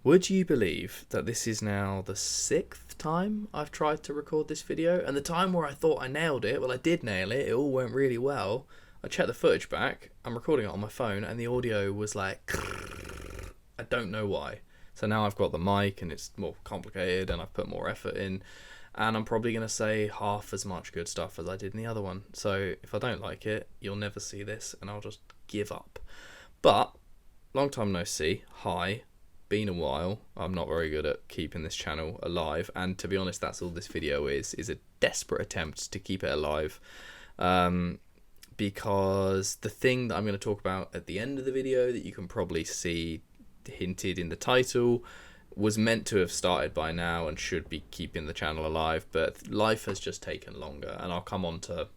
Would you believe that this is now the 6th time I've tried to record this video? And the time where I thought I nailed it, well, I did nail it. It all went really well. I checked the footage back. I'm recording it on my phone, and the audio was like... I don't know why. So now I've got the mic, and it's more complicated, and I've put more effort in. And I'm probably going to say half as much good stuff as I did in the other one. So if I don't like it, you'll never see this, and I'll just give up. But, long time no see. Hi. Been a while. I'm not very good at keeping this channel alive, and to be honest, that's all this video is a desperate attempt to keep it alive, because the thing that I'm going to talk about at the end of the video, that you can probably see hinted in the title, was meant to have started by now and should be keeping the channel alive, but life has just taken longer, and I'll come on to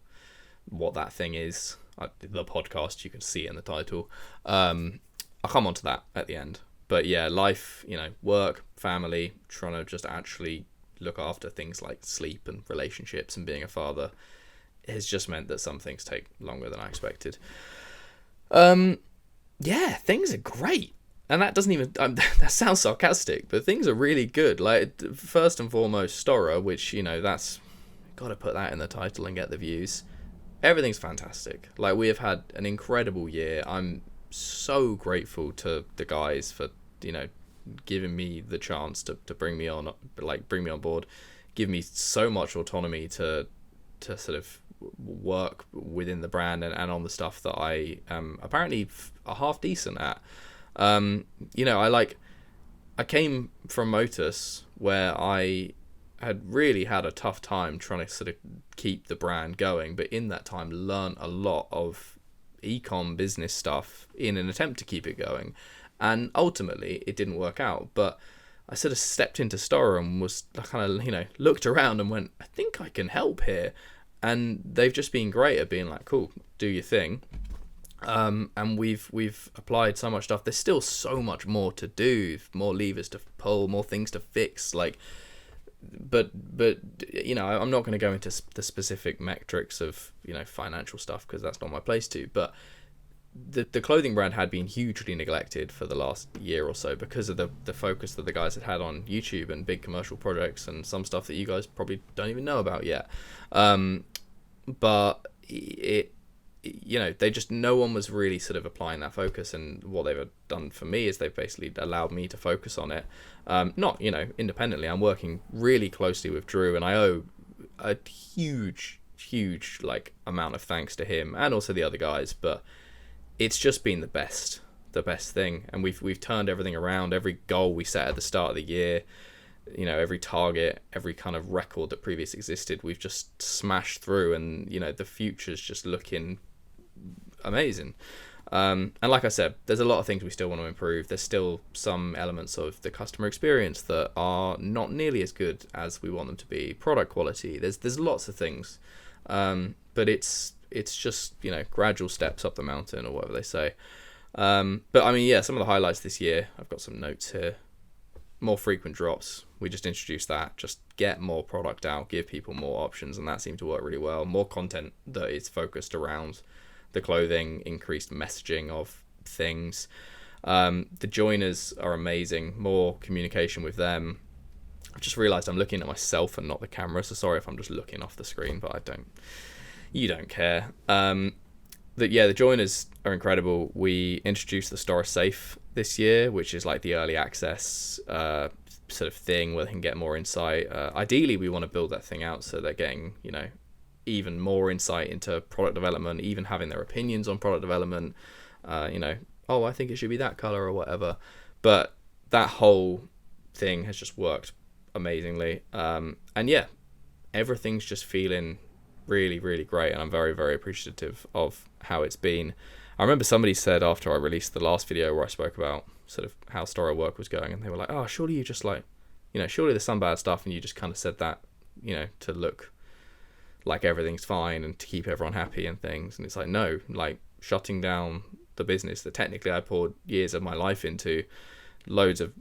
what that thing is. The podcast, you can see it in the title. I'll come on to that at the end. But yeah, life, work, family, trying to just actually look after things like sleep and relationships and being a father has just meant that some things take longer than I expected. Yeah, things are great. And that doesn't even, that sounds sarcastic, but things are really good. Like, first and foremost, Storror, which, that's, got to put that in the title and get the views. Everything's fantastic. Like, we have had an incredible year. I'm so grateful to the guys for giving me the chance to bring me on board, give me so much autonomy to sort of work within the brand and on the stuff that I am apparently half decent at. I came from Motus, where I had really had a tough time trying to sort of keep the brand going, but in that time learned a lot of e-com business stuff in an attempt to keep it going, and ultimately it didn't work out. But I sort of stepped into Stora and was kind of looked around and went, I think I can help here, and they've just been great at being like, cool, do your thing. And we've applied so much stuff. There's still so much more to do, more levers to pull, more things to fix, but I'm not going to go into the specific metrics of financial stuff, because that's not my place to. But the clothing brand had been hugely neglected for the last year or so because of the focus that the guys had on YouTube and big commercial projects and some stuff that you guys probably don't even know about yet. But they just, no one was really sort of applying that focus, and what they've done for me is they've basically allowed me to focus on it. Not independently. I'm working really closely with Drew, and I owe a huge amount of thanks to him and also the other guys. But it's just been the best thing, and we've turned everything around. Every goal we set at the start of the year, every target, every kind of record that previously existed, we've just smashed through, and the future's just looking amazing. And like I said, there's a lot of things we still want to improve. There's still some elements of the customer experience that are not nearly as good as we want them to be. Product quality, there's lots of things, but it's just gradual steps up the mountain, or whatever they say. But I mean, yeah, some of the highlights this year, I've got some notes here. More frequent drops, we just introduced that. Just get more product out, give people more options, and that seemed to work really well. More content that is focused around the clothing, increased messaging of things. The joiners are amazing. More communication with them. I've just realised I'm looking at myself and not the camera, so sorry if I'm just looking off the screen, but you don't care. The joiners are incredible. We introduced the Stora Safe this year, which is like the early access sort of thing where they can get more insight. Ideally, we want to build that thing out so they're getting, even more insight into product development, even having their opinions on product development. Oh, I think it should be that color or whatever. But that whole thing has just worked amazingly. And yeah, everything's just feeling really, really great, and I'm very, very appreciative of how it's been. I remember somebody said after I released the last video where I spoke about sort of how Stora work was going, and they were like, oh, surely you just surely there's some bad stuff, and you just kind of said that, to look like everything's fine and to keep everyone happy and things. And it's like, no, shutting down the business that technically I poured years of my life into, loads of,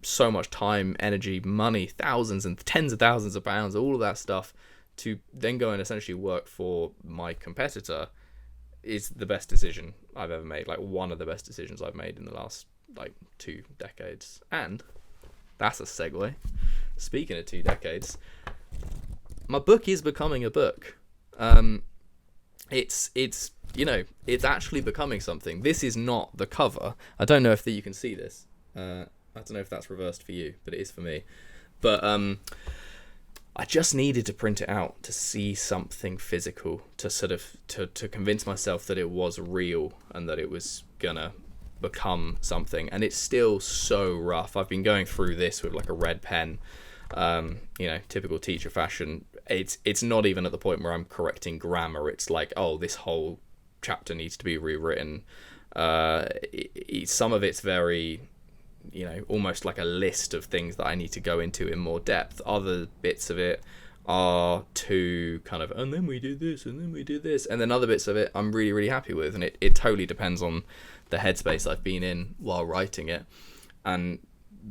so much time, energy, money, thousands and tens of thousands of pounds, all of that stuff, to then go and essentially work for my competitor is the best decision I've ever made. Like, one of the best decisions I've made in the last like 2 decades. And that's a segue. Speaking of 2 decades, my book is becoming a book. It's it's actually becoming something. This is not the cover. I don't know if you can see this. I don't know if that's reversed for you, but it is for me. But I just needed to print it out to see something physical, to sort of to convince myself that it was real and that it was gonna become something. And it's still so rough. I've been going through this with like a red pen, typical teacher fashion. It's not even at the point where I'm correcting grammar. It's like, oh, this whole chapter needs to be rewritten. Some of it's very, almost like a list of things that I need to go into in more depth. Other bits of it are too kind of, and then we do this, and then we do this. And then other bits of it I'm really, really happy with. And it totally depends on the headspace I've been in while writing it. And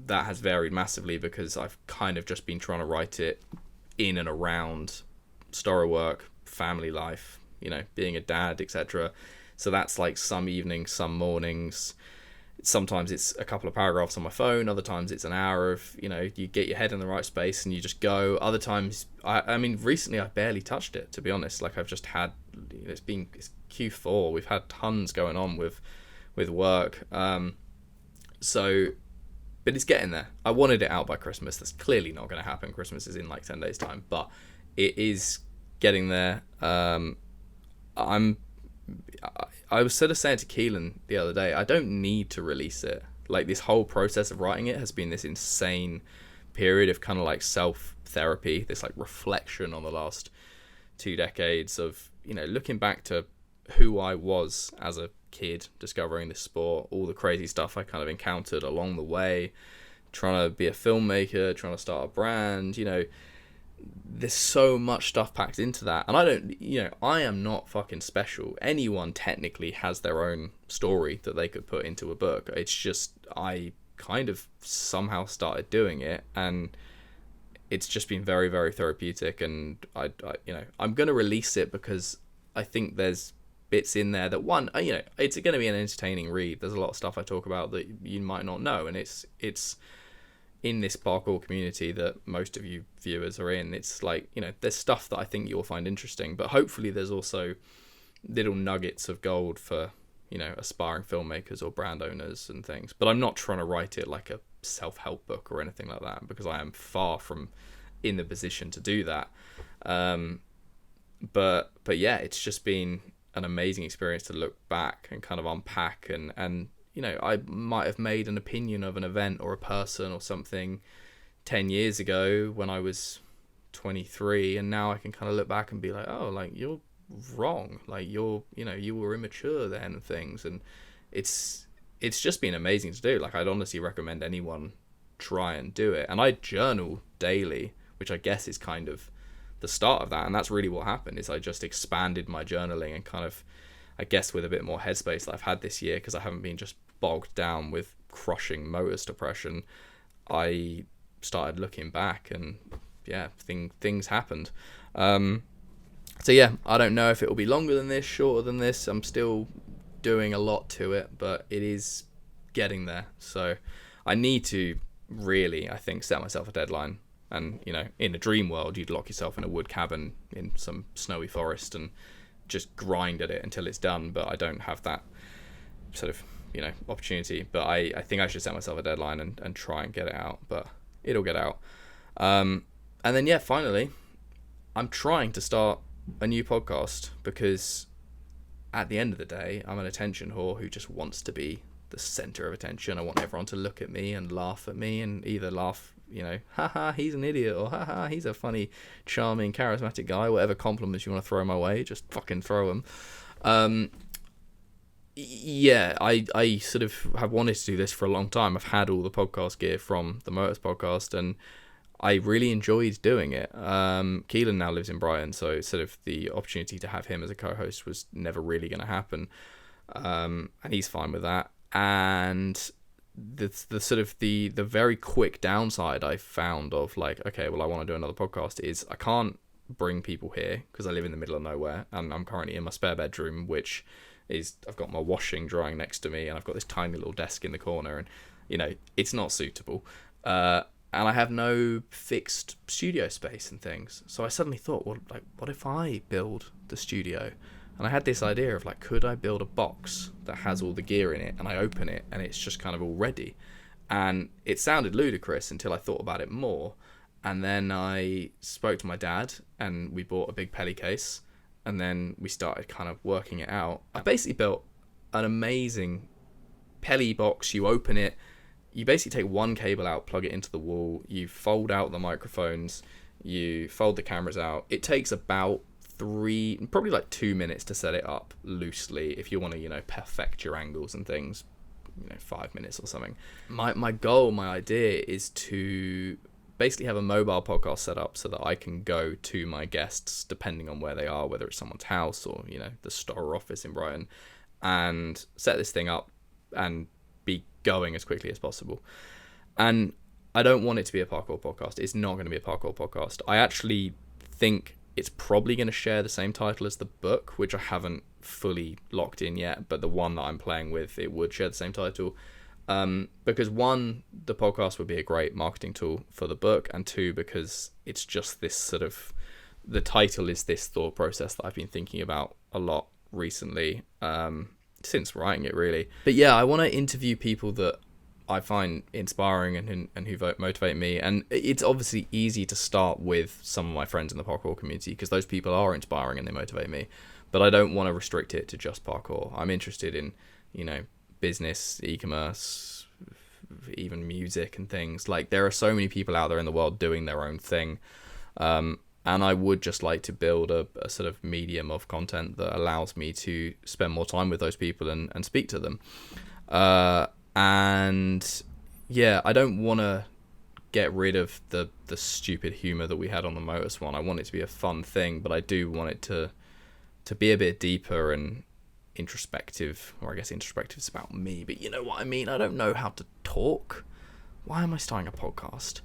that has varied massively because I've kind of just been trying to write it in and around Storror work, family life, being a dad, etc. So that's like some evenings, some mornings. Sometimes it's a couple of paragraphs on my phone. Other times it's an hour of, you get your head in the right space and you just go. Other times, I mean, recently I barely touched it, to be honest. Like I've just had, it's Q4. We've had tons going on with work. But it's getting there. I wanted it out by Christmas. That's clearly not going to happen. Christmas is in like 10 days time, but it is getting there. I was sort of saying to Keelan the other day, I don't need to release it. Like this whole process of writing it has been this insane period of kind of like self-therapy, this like reflection on the last 2 decades of, looking back to who I was as a kid, discovering this sport, all the crazy stuff I kind of encountered along the way, trying to be a filmmaker, trying to start a brand, there's so much stuff packed into that. And I am not fucking special. Anyone technically has their own story that they could put into a book. It's just, I kind of somehow started doing it and it's just been very, very therapeutic. And I'm going to release it because I think there's bits in there that it's going to be an entertaining read. There's a lot of stuff I talk about that you might not know, and it's in this parkour community that most of you viewers are in. It's like, there's stuff that I think you'll find interesting, but hopefully there's also little nuggets of gold for, aspiring filmmakers or brand owners and things. But I'm not trying to write it like a self-help book or anything like that, because I am far from in the position to do that. But yeah, it's just been an amazing experience to look back and kind of unpack and I might have made an opinion of an event or a person or something 10 years ago when I was 23, and now I can kind of look back and be like, oh, like you're wrong, like you were immature then and things. And it's just been amazing to do. Like I'd honestly recommend anyone try and do it. And I journal daily, which I guess is kind of the start of that, and that's really what happened. Is I just expanded my journaling and kind of, I guess, with a bit more headspace that I've had this year, because I haven't been just bogged down with crushing motorist depression. I started looking back and things happened. So yeah, I don't know if it will be longer than this, shorter than this. I'm still doing a lot to it, but it is getting there. So I need to really, I think, set myself a deadline. And, in a dream world, you'd lock yourself in a wood cabin in some snowy forest and just grind at it until it's done. But I don't have that sort of, opportunity. But I think I should set myself a deadline and try and get it out. But it'll get out. And then, finally, I'm trying to start a new podcast, because at the end of the day, I'm an attention whore who just wants to be the center of attention. I want everyone to look at me and laugh at me, and either laugh, haha, he's an idiot, or haha, he's a funny, charming, charismatic guy. Whatever compliments you want to throw my way, just fucking throw them. I sort of have wanted to do this for a long time. I've had all the podcast gear from the Motors podcast, and I really enjoyed doing it. Keelan now lives in Brighton, so sort of the opportunity to have him as a co-host was never really going to happen. And he's fine with that. And the sort of the very quick downside I found of like, okay, well, I want to do another podcast is I can't bring people here because I live in the middle of nowhere, and I'm currently in my spare bedroom, which is I've got my washing drying next to me, and I've got this tiny little desk in the corner, and it's not suitable. And I have no fixed studio space and things. So I suddenly thought, well, like, what if I build the studio? And I had this idea of, like, could I build a box that has all the gear in it, and I open it and it's just kind of all ready? And it sounded ludicrous until I thought about it more. And then I spoke to my dad, and we bought a big Pelly case, and then we started kind of working it out. I basically built an amazing Pelly box. You open it, you basically take one cable out, plug it into the wall, you fold out the microphones, you fold the cameras out. It takes about probably like 2 minutes to set it up loosely. If you want to, perfect your angles and things, 5 minutes or something. My goal, my idea is to basically have a mobile podcast set up so that I can go to my guests depending on where they are, whether it's someone's house or, the Storror office in Brighton, and set this thing up and be going as quickly as possible. And I don't want it to be a parkour podcast. It's not going to be a parkour podcast. I actually think it's probably going to share the same title as the book, which I haven't fully locked in yet, but the one that I'm playing with, it would share the same title. Because one, the podcast would be a great marketing tool for the book, and two, because it's just this sort of, the title is this thought process that I've been thinking about a lot recently, since writing it, really. But yeah, I want to interview people that I find inspiring and who motivate me. And it's obviously easy to start with some of my friends in the parkour community, because those people are inspiring and they motivate me. But I don't want to restrict it to just parkour. I'm interested in, business, e-commerce, even music and things. Like, there are so many people out there in the world doing their own thing. And I would just like to build a sort of medium of content that allows me to spend more time with those people and speak to them. And yeah, I don't want to get rid of the stupid humour that we had on the Motus one. I want it to be a fun thing, but I do want it to be a bit deeper and introspective. Or I guess introspective's about me, but you know what I mean? I don't know how to talk. Why am I starting a podcast?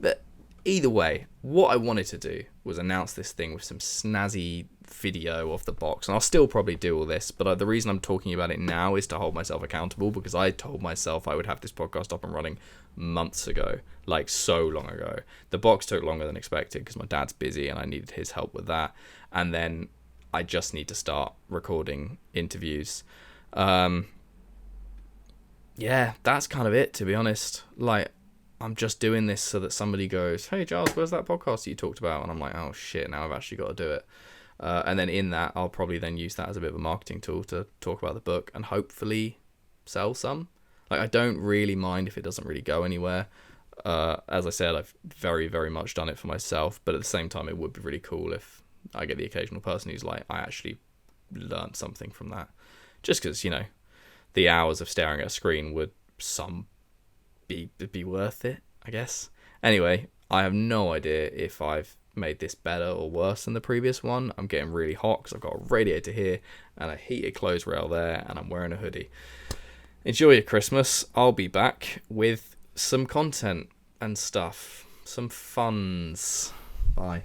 But either way, what I wanted to do was announce this thing with some snazzy video of the box. And I'll still probably do all this, but the reason I'm talking about it now is to hold myself accountable, because I told myself I would have this podcast up and running months ago, like so long ago. The box took longer than expected because my dad's busy and I needed his help with that. And then I just need to start recording interviews. Yeah, that's kind of it, to be honest. Like, I'm just doing this so that somebody goes, hey Giles, where's that podcast that you talked about? And I'm like, oh shit, now I've actually got to do it. And then in that, I'll probably then use that as a bit of a marketing tool to talk about the book and hopefully sell some. Like, I don't really mind if it doesn't really go anywhere. As I said, I've very, very much done it for myself, but at the same time, it would be really cool if I get the occasional person who's like, I actually learned something from that. Just because, the hours of staring at a screen would be worth it, I guess. Anyway, I have no idea if I've made this better or worse than the previous one. I'm getting really hot because I've got a radiator here and a heated clothes rail there, and I'm wearing a hoodie. Enjoy your Christmas. I'll be back with some content and stuff, some funs. Bye.